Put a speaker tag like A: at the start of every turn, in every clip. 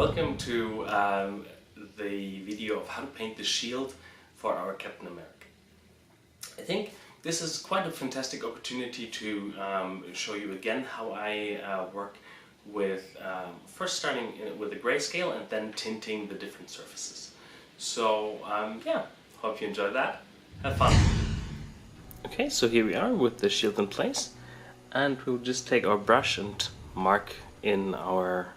A: welcome to the video of how to paint the shield for our Captain America. I think this is quite a fantastic opportunity to show you again how I work with first starting with a grayscale and then tinting the different surfaces. So yeah, hope you enjoy that. Have fun! Okay, so here we are with the shield in place, and we'll just take our brush and mark in our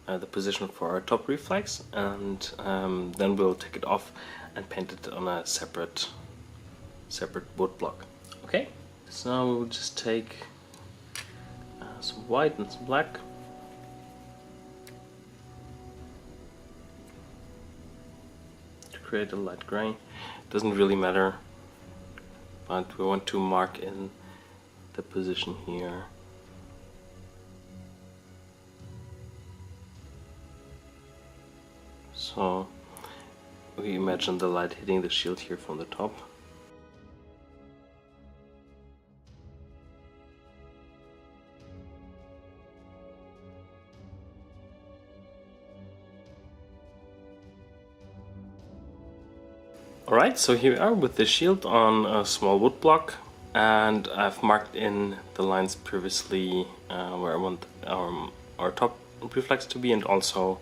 A: the position for our top reflex, and then we'll take it off and paint it on a separate wood block. Okay, so we'll just take some white and some black. To create a light gray. Doesn't really matter, but we want to mark in the position here. So we imagine the light hitting the shield here from the top. Alright, so here we are with the shield on a small wood block, and I've marked in the lines previously where I want our top reflex to be, and also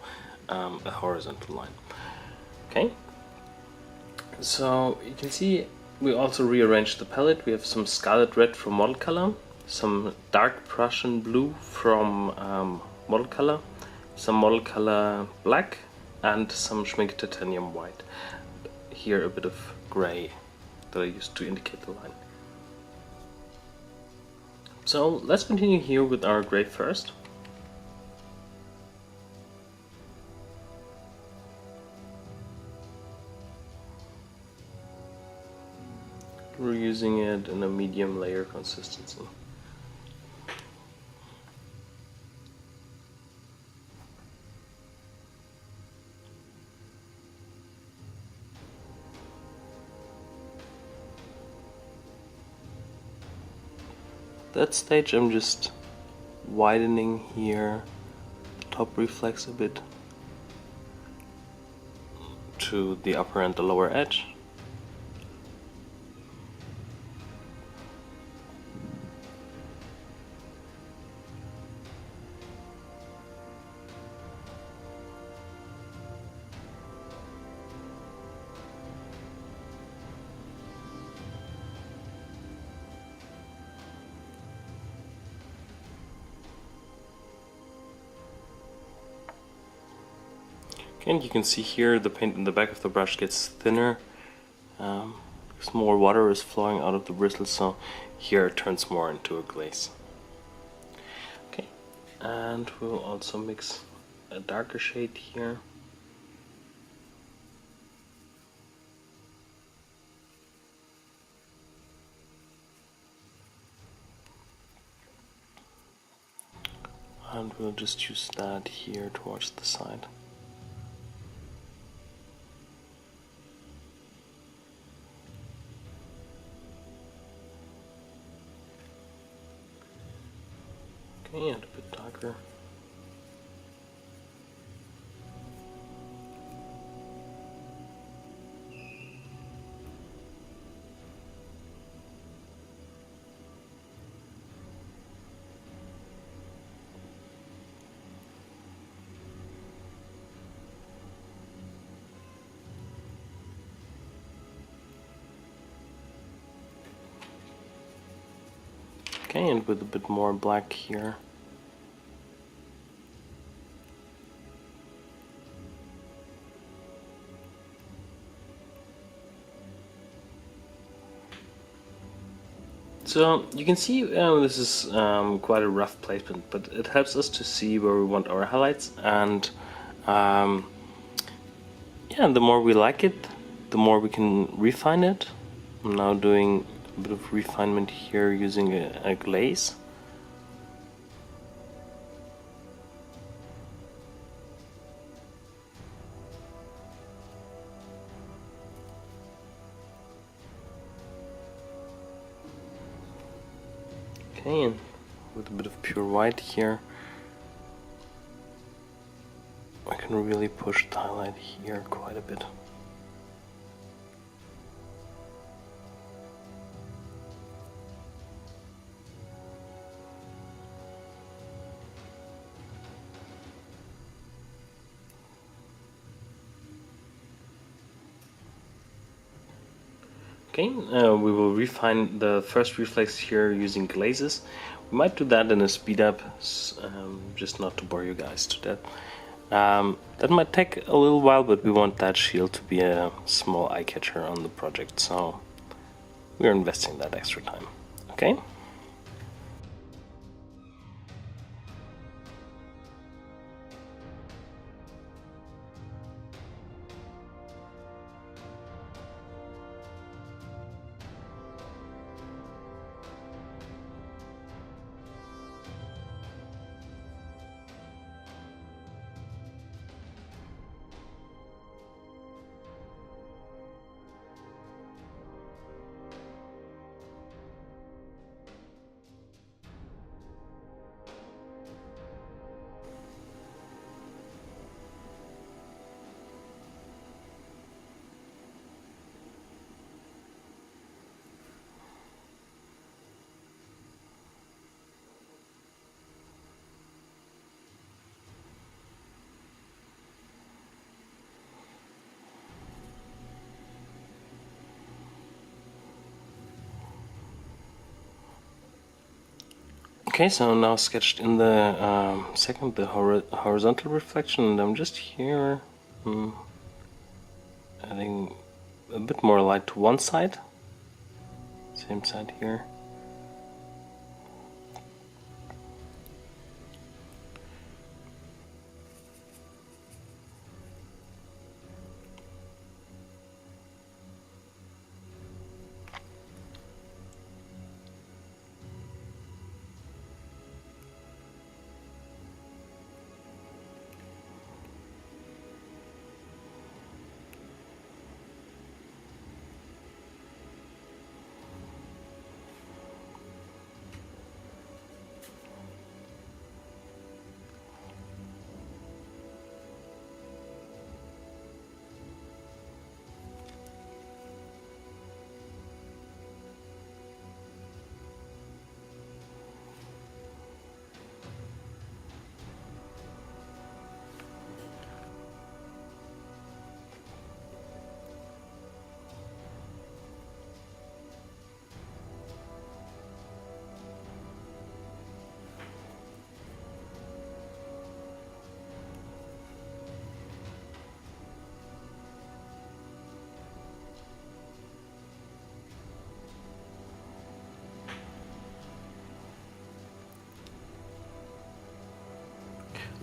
A: a horizontal line. Okay, so you can see we also rearranged the palette. We have some Scarlet Red from Model Color, some Dark Prussian Blue from Model Color, some Model Color Black, and some Schmincke Titanium White. Here a bit of gray that I used to indicate the line. So let's continue here with our gray first. We're using it in a medium layer consistency. At that stage I'm just widening here the top reflex a bit to the upper and the lower edge. And you can see here the paint in the back of the brush gets thinner because more water is flowing out of the bristles, so here it turns more into a glaze. Okay, and we'll also mix a darker shade here. And we'll just use that here towards the side. Okay, and a bit darker. Okay, and with a bit more black here. So you can see this is quite a rough placement, but it helps us to see where we want our highlights, and yeah, the more we like it, the more we can refine it. I'm now doing a bit of refinement here using a glaze. Okay, and with a bit of pure white here, I can really push the highlight here quite a bit. Okay, we will refine the first reflex here using glazes. We might do that in a speed up, just not to bore you guys to death. That might take a little while, but we want that shield to be a small eye catcher on the project, so we're investing that extra time. Okay? Okay, so now sketched in the second, the horizontal reflection, and I'm just here adding a bit more light to one side, same side here.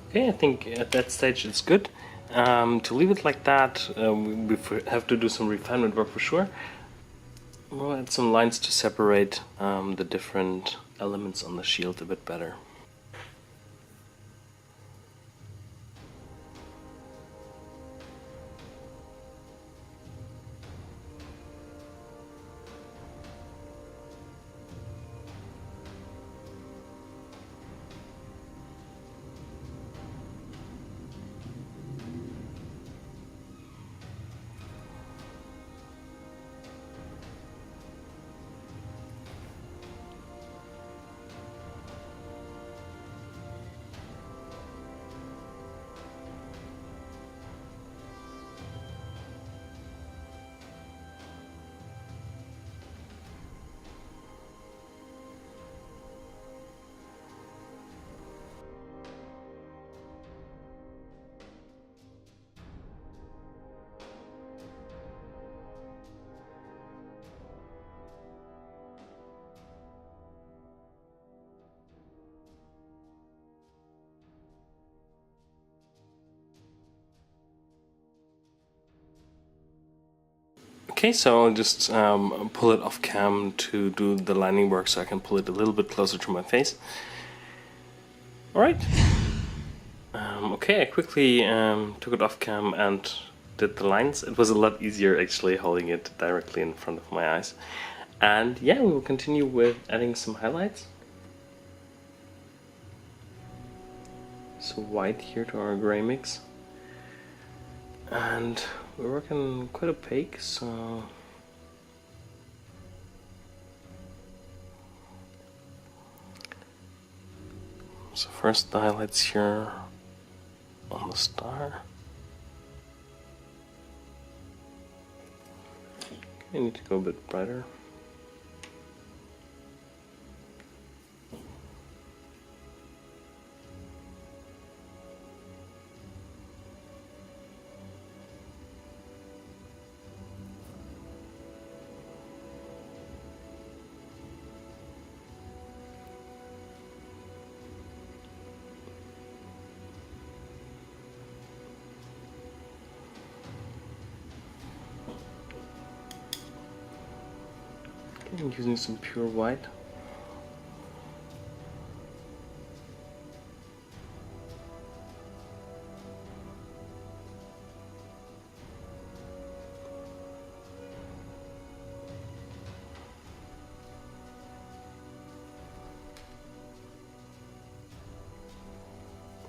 A: Okay, I think at that stage it's good. To leave it like that, we have to do some refinement work for sure. We'll add some lines to separate the different elements on the shield a bit better. Okay, so I'll just pull it off cam to do the lining work so I can pull it a little bit closer to my face. Alright. Okay, I quickly took it off cam and did the lines. It was a lot easier actually holding it directly in front of my eyes. And yeah, we will continue with adding some highlights. So white here to our gray mix. And we're working quite opaque, so first the highlights here on the star. I need to go a bit brighter. I'm using some pure white.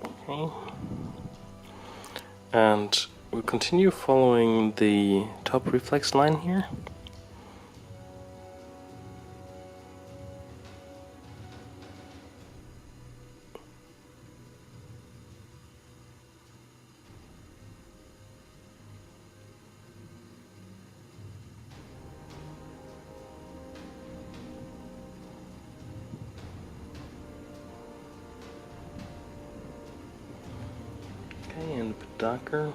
A: Okay. And we'll continue following the top reflex line here. Okay, and a bit darker.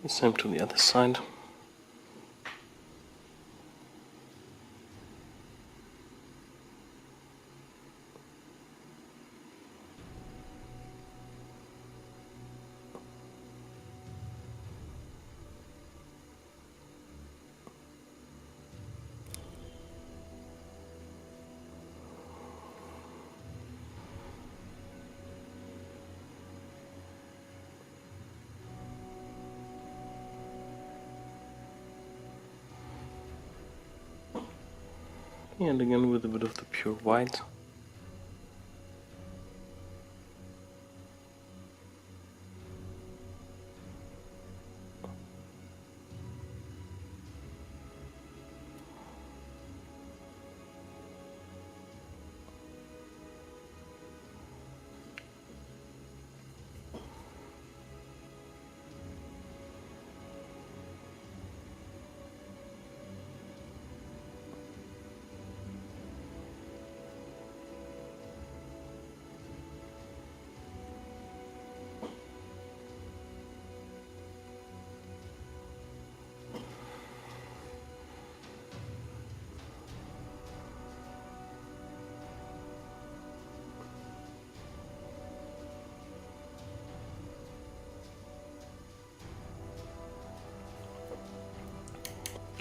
A: Same to the other side. And again with a bit of the pure white.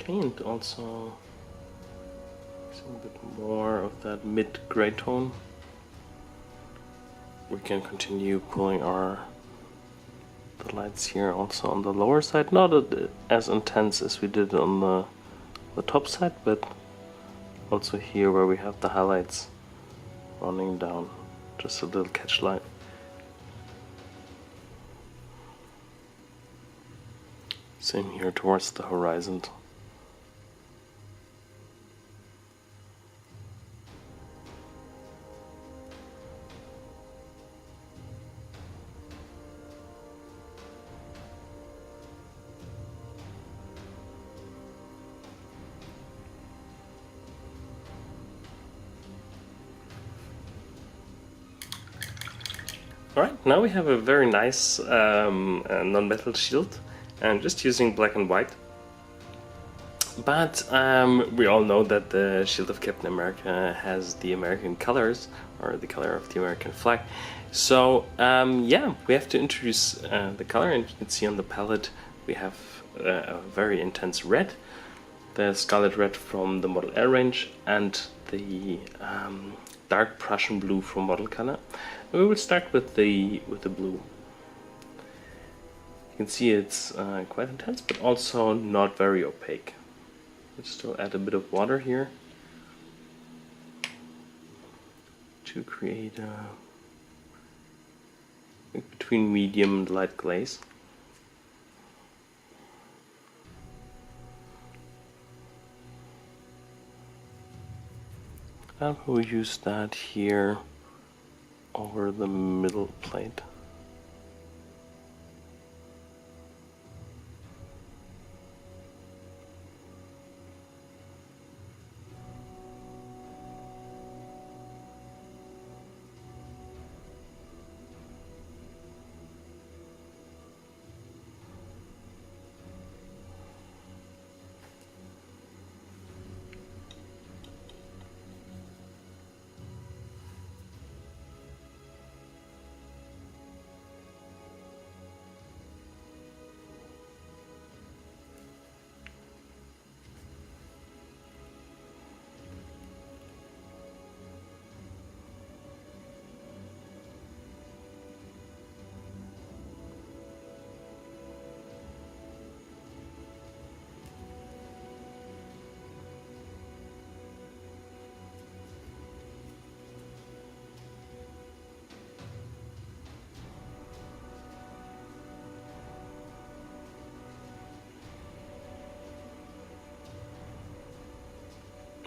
A: Okay, and also a bit more of that mid-gray tone. We can continue pulling the lights here also on the lower side, not as intense as we did on the top side, but also here where we have the highlights running down, just a little catch light. Same here towards the horizon. Alright, now we have a very nice non-metal shield, and just using black and white. But we all know that the shield of Captain America has the American colors, or the color of the American flag. So yeah, we have to introduce the color, and you can see on the palette we have a very intense red, the Scarlet Red from the Model Air range, and the dark Prussian blue from Model Color. We will start with the blue. You can see it's quite intense, but also not very opaque. Let's still add a bit of water here to create a between medium and light glaze. And we'll use that here over the middle plate.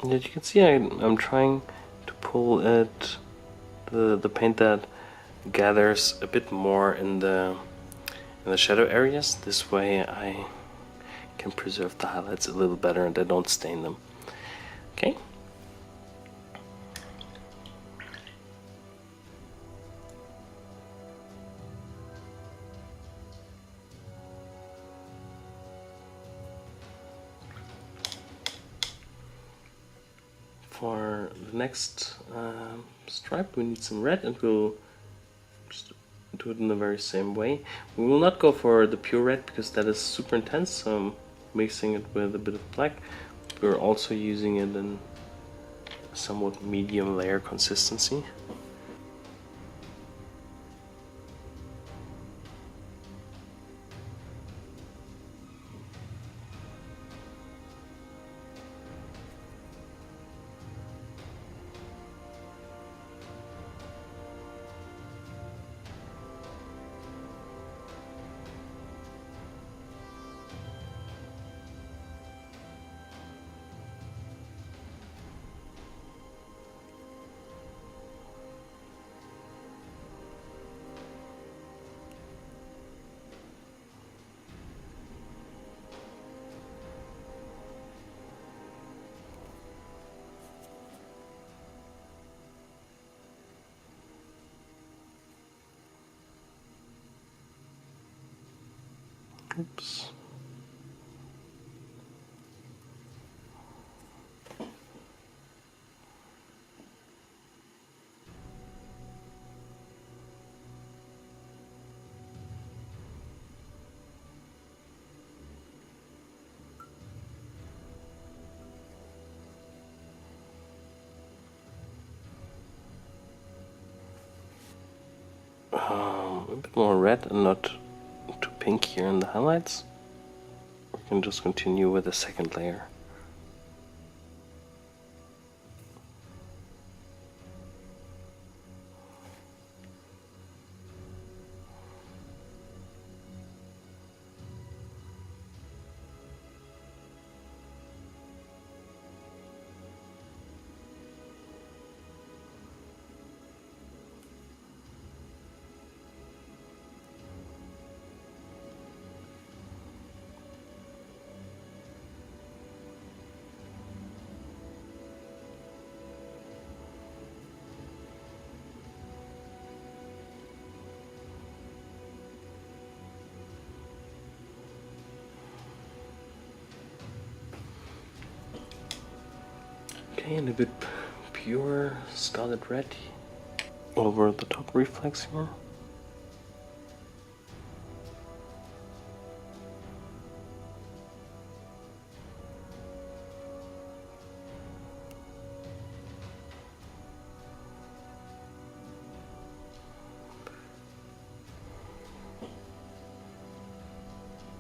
A: And as you can see, I'm trying to pull it, the paint that gathers a bit more in the shadow areas. This way I can preserve the highlights a little better and I don't stain them. Okay. For the next stripe we need some red, and we'll just do it in the very same way. We will not go for the pure red because that is super intense, so I'm mixing it with a bit of black. We're also using it in somewhat medium layer consistency. Oops. A bit more red and not too pink here in the highlights. We can just continue with the second layer. Okay, and a bit pure scarlet red over the top reflex here.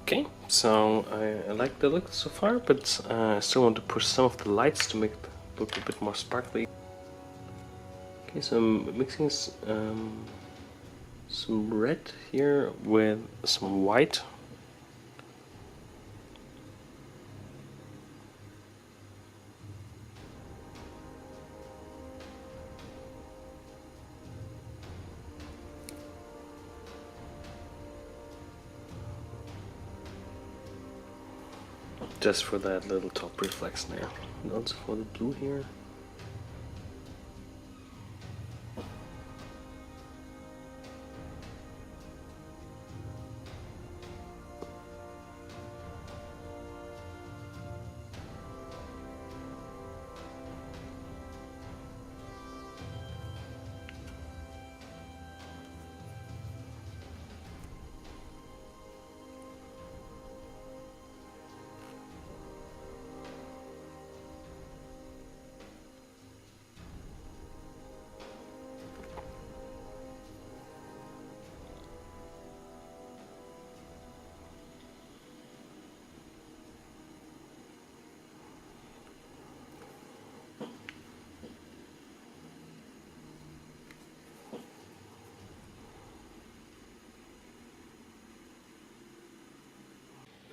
A: Okay, so I like the look so far, but I still want to push some of the lights to make it look a bit more sparkly. Okay, so I'm mixing some red here with some white. Just for that little top reflex there. And also for the blue here.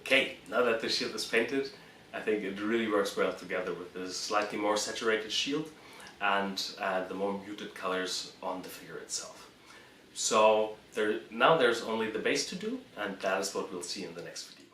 A: Okay, now that the shield is painted, I think it really works well together with the slightly more saturated shield and the more muted colors on the figure itself. So now there's only the base to do, and that is what we'll see in the next video.